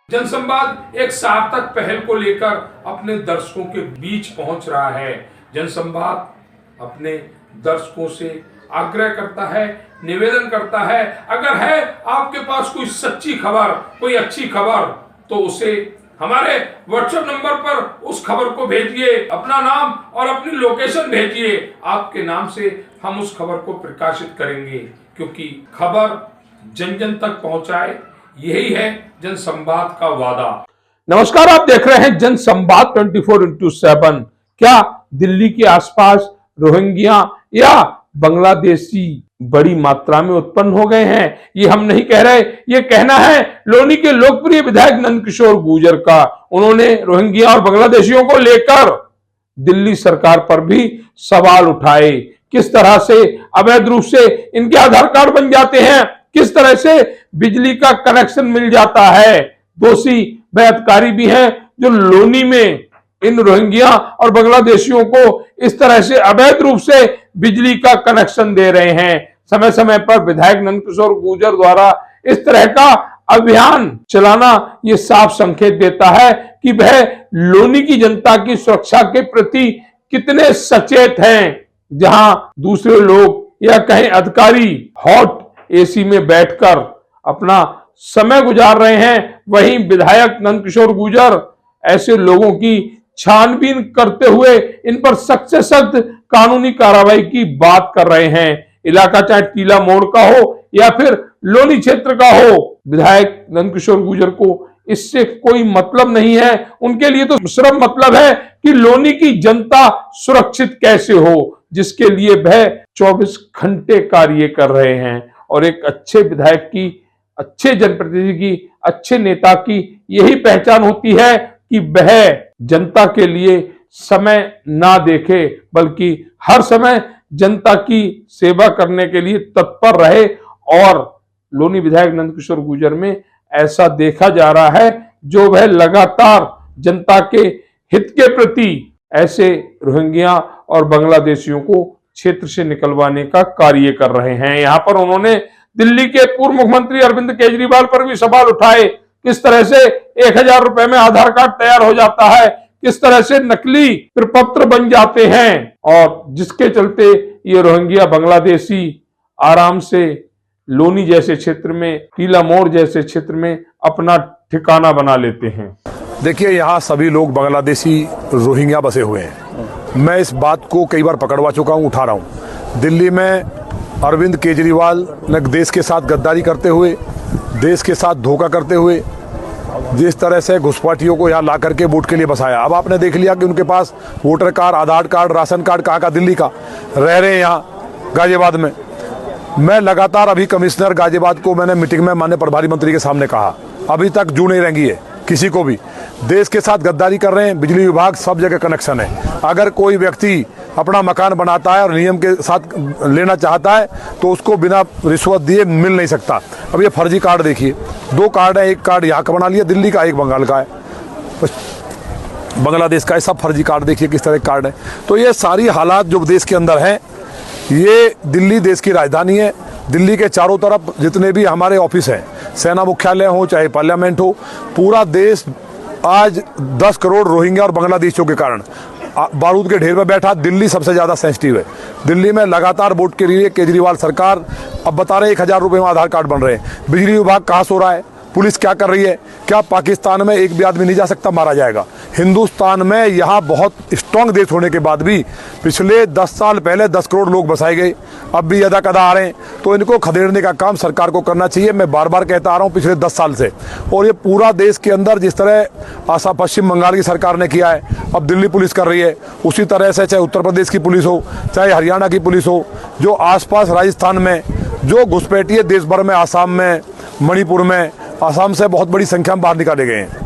जनसंवाद एक सार्थक पहल को लेकर अपने दर्शकों के बीच पहुंच रहा है। जनसंवाद अपने दर्शकों से आग्रह करता है, निवेदन करता है, अगर है आपके पास कोई सच्ची खबर, कोई अच्छी खबर, तो उसे हमारे व्हाट्सएप नंबर पर उस खबर को भेजिए, अपना नाम और अपनी लोकेशन भेजिए। आपके नाम से हम उस खबर को प्रकाशित करेंगे, क्योंकि खबर जन जन तक पहुंचाए, यही है जनसंवाद का वादा। नमस्कार, आप देख रहे हैं जनसंवाद 24x7। क्या दिल्ली के आसपास रोहिंग्या या बांग्लादेशी बड़ी मात्रा में उत्पन्न हो गए हैं? ये हम नहीं कह रहे, ये कहना है लोनी के लोकप्रिय विधायक नंदकिशोर गुर्जर का। उन्होंने रोहिंग्या और बांग्लादेशियों को लेकर दिल्ली सरकार पर भी सवाल उठाए। किस तरह से अवैध रूप से इनके आधार कार्ड बन जाते हैं, किस तरह से बिजली का कनेक्शन मिल जाता है। दोषी वह अधिकारी भी हैं जो लोनी में इन रोहिंग्या और बांग्लादेशियों को इस तरह से अवैध रूप से बिजली का कनेक्शन दे रहे हैं। समय समय पर विधायक नंदकिशोर गुर्जर द्वारा इस तरह का अभियान चलाना ये साफ संकेत देता है कि वह लोनी की जनता की सुरक्षा के प्रति कितने सचेत हैं। जहां दूसरे लोग या कहीं अधिकारी हॉट एसी में बैठकर अपना समय गुजार रहे हैं, वहीं विधायक नंदकिशोर गुर्जर ऐसे लोगों की छानबीन करते हुए इन पर सख्त से सख्त कानूनी कार्रवाई की बात कर रहे हैं। इलाका चाहे टीला मोड़ का हो या फिर लोनी क्षेत्र का हो, विधायक नंदकिशोर गुर्जर को इससे कोई मतलब नहीं है। उनके लिए तो सिर्फ मतलब है कि लोनी की जनता सुरक्षित कैसे हो, जिसके लिए वह 24 घंटे कार्य कर रहे हैं। और एक अच्छे विधायक की, अच्छे जनप्रतिनिधि की, अच्छे नेता की यही पहचान होती है कि वह जनता के लिए समय ना देखे, बल्कि हर समय जनता की सेवा करने के लिए तत्पर रहे। और लोनी विधायक नंदकिशोर गुर्जर में ऐसा देखा जा रहा है, जो वह लगातार जनता के हित के प्रति ऐसे रोहिंग्या और बांग्लादेशियों को क्षेत्र से निकलवाने का कार्य कर रहे हैं। यहाँ पर उन्होंने दिल्ली के पूर्व मुख्यमंत्री अरविंद केजरीवाल पर भी सवाल उठाए। किस तरह से 1000 रुपए में आधार कार्ड तैयार हो जाता है, किस तरह से नकली प्रपत्र बन जाते हैं, और जिसके चलते ये रोहिंग्या बांग्लादेशी आराम से लोनी जैसे क्षेत्र में, टीला मोड़ जैसे क्षेत्र में अपना ठिकाना बना लेते हैं। देखिए, यहाँ सभी लोग बांग्लादेशी रोहिंग्या बसे हुए हैं। मैं इस बात को कई बार पकड़वा चुका हूँ, उठा रहा हूँ। दिल्ली में अरविंद केजरीवाल ने देश के साथ गद्दारी करते हुए, देश के साथ धोखा करते हुए, जिस तरह से घुसपैठियों को यहाँ ला करके वोट के लिए बसाया। अब आपने देख लिया कि उनके पास वोटर कार्ड, आधार कार्ड, राशन कार्ड कहाँ का, दिल्ली का, रह रहे हैं यहाँ गाजियाबाद में। मैं लगातार अभी कमिश्नर गाजियाबाद को मैंने मीटिंग में माननीय प्रभारी मंत्री के सामने कहा, अभी तक जू नहीं रेंगी है किसी को भी। देश के साथ गद्दारी कर रहे हैं। बिजली विभाग सब जगह कनेक्शन है। अगर कोई व्यक्ति अपना मकान बनाता है और नियम के साथ लेना चाहता है तो उसको बिना रिश्वत दिए मिल नहीं सकता। अब ये फर्जी कार्ड देखिए, 2 कार्ड है, एक कार्ड यहाँ का बना लिया दिल्ली का, एक बंगाल का है, बांग्लादेश का है। सब फर्जी कार्ड देखिए किस तरह के कार्ड है। तो ये सारी हालात जो देश के अंदर है, ये दिल्ली देश की राजधानी है। दिल्ली के चारों तरफ जितने भी हमारे ऑफिस हैं, सेना मुख्यालय हो चाहे पार्लियामेंट हो, पूरा देश आज 10 करोड़ रोहिंग्या और बांग्लादेशियों के कारण बारूद के ढेर में बैठा। दिल्ली सबसे ज्यादा सेंसिटिव है। दिल्ली में लगातार वोट के लिए केजरीवाल सरकार अब बता रहे 1000 रुपए में आधार कार्ड बन रहे हैं। बिजली विभाग कहाँ सो रहा है, पुलिस क्या कर रही है? क्या पाकिस्तान में एक भी आदमी नहीं जा सकता, मारा जाएगा। हिंदुस्तान में यहाँ बहुत स्ट्रांग देश होने के बाद भी पिछले 10 साल पहले 10 करोड़ लोग बसाए गए, अब भी यदा कदा आ रहे हैं। तो इनको खदेड़ने का काम सरकार को करना चाहिए। मैं बार बार कहता आ रहा हूँ पिछले 10 साल से। और ये पूरा देश के अंदर जिस तरह आसाम पश्चिम बंगाल की सरकार ने किया है, अब दिल्ली पुलिस कर रही है, उसी तरह से चाहे उत्तर प्रदेश की पुलिस हो, चाहे हरियाणा की पुलिस हो, जो आसपास राजस्थान में जो घुसपैठिए देश भर में, आसाम में, मणिपुर में, आसाम से बहुत बड़ी संख्या में बाहर निकाले गए हैं।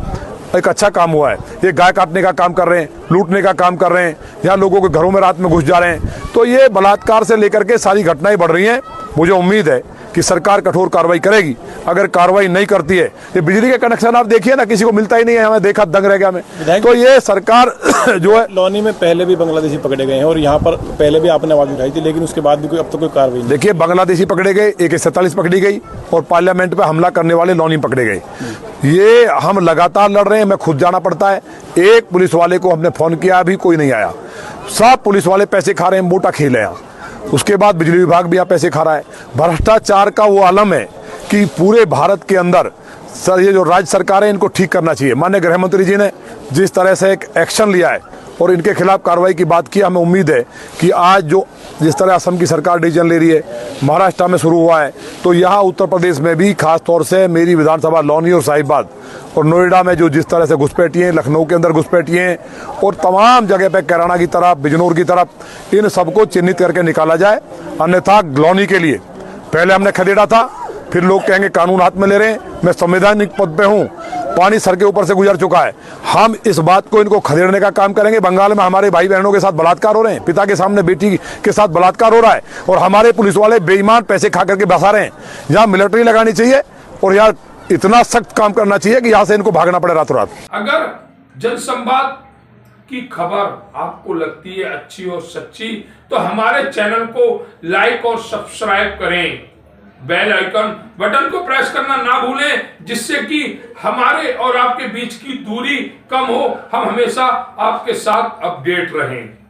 एक अच्छा काम हुआ है। ये गाय काटने का काम कर रहे हैं, लूटने का काम कर रहे हैं, यहाँ लोगों के घरों में रात में घुस जा रहे हैं। तो ये बलात्कार से लेकर के सारी घटनाएं बढ़ रही हैं। मुझे उम्मीद है कि सरकार कठोर कार्रवाई करेगी। अगर कार्रवाई नहीं करती है, ये बिजली के कनेक्शन आप देखिए ना, किसी को मिलता ही नहीं है, हमें देखा दंग रह गया मैं। तो ये सरकार जो है, लौनी में पहले भी बांग्लादेशी पकड़े गए हैं और यहाँ पर पहले भी आपने आवाज उठाई थी, लेकिन उसके बाद भी अब तक कोई कार्रवाई नहीं। देखिए, बांग्लादेशी पकड़े गए, AK-47 पकड़ी गई और पार्लियामेंट पे हमला करने वाले लौनी पकड़े गए। ये हम लगातार लड़ रहे हैं, हमें खुद जाना पड़ता है। एक पुलिस वाले को हमने फोन किया, अभी कोई नहीं आया। सब पुलिस वाले पैसे खा रहे हैं, मोटा खेल है यहाँ। उसके बाद बिजली विभाग भी यहाँ पैसे खा रहा है। भ्रष्टाचार का वो आलम है कि पूरे भारत के अंदर सर, ये जो राज्य सरकार है, इनको ठीक करना चाहिए। माननीय गृह मंत्री जी ने जिस तरह से एक एक्शन लिया है और इनके खिलाफ कार्रवाई की बात की, हमें उम्मीद है कि आज जो जिस तरह असम की सरकार डिसीजन ले रही है, महाराष्ट्र में शुरू हुआ है, तो यहाँ उत्तर प्रदेश में भी खास तौर से मेरी विधानसभा लौनी और साहिबाद और नोएडा में जो जिस तरह से घुसपैठिए, लखनऊ के अंदर घुसपैठिए और तमाम जगह पे कैराना की तरफ, बिजनौर की तरफ, इन सबको चिन्हित करके निकाला जाए। अन्यथा लौनी के लिए पहले हमने खदेड़ा था, फिर लोग कहेंगे कानून हाथ में ले रहे हैं। मैं संवैधानिक पद पे हूँ, पानी सर के ऊपर से गुजर चुका है। हम इस बात को, इनको खदेड़ने का काम करेंगे। बंगाल में हमारे भाई बहनों के साथ बलात्कार हो रहे हैं, पिता के सामने बेटी के साथ बलात्कार हो रहा है और हमारे पुलिस वाले बेईमान पैसे खा करके बसा रहे हैं। यहाँ मिलिट्री लगानी चाहिए और यार इतना सख्त काम करना चाहिए कि यहाँ से इनको भागना पड़े रातों रात। अगर जनसंवाद की खबर आपको लगती है अच्छी और सच्ची, तो हमारे चैनल को लाइक और सब्सक्राइब करें। बेल आइकन बटन को प्रेस करना ना भूलें, जिससे कि हमारे और आपके बीच की दूरी कम हो, हम हमेशा आपके साथ अपडेट रहें।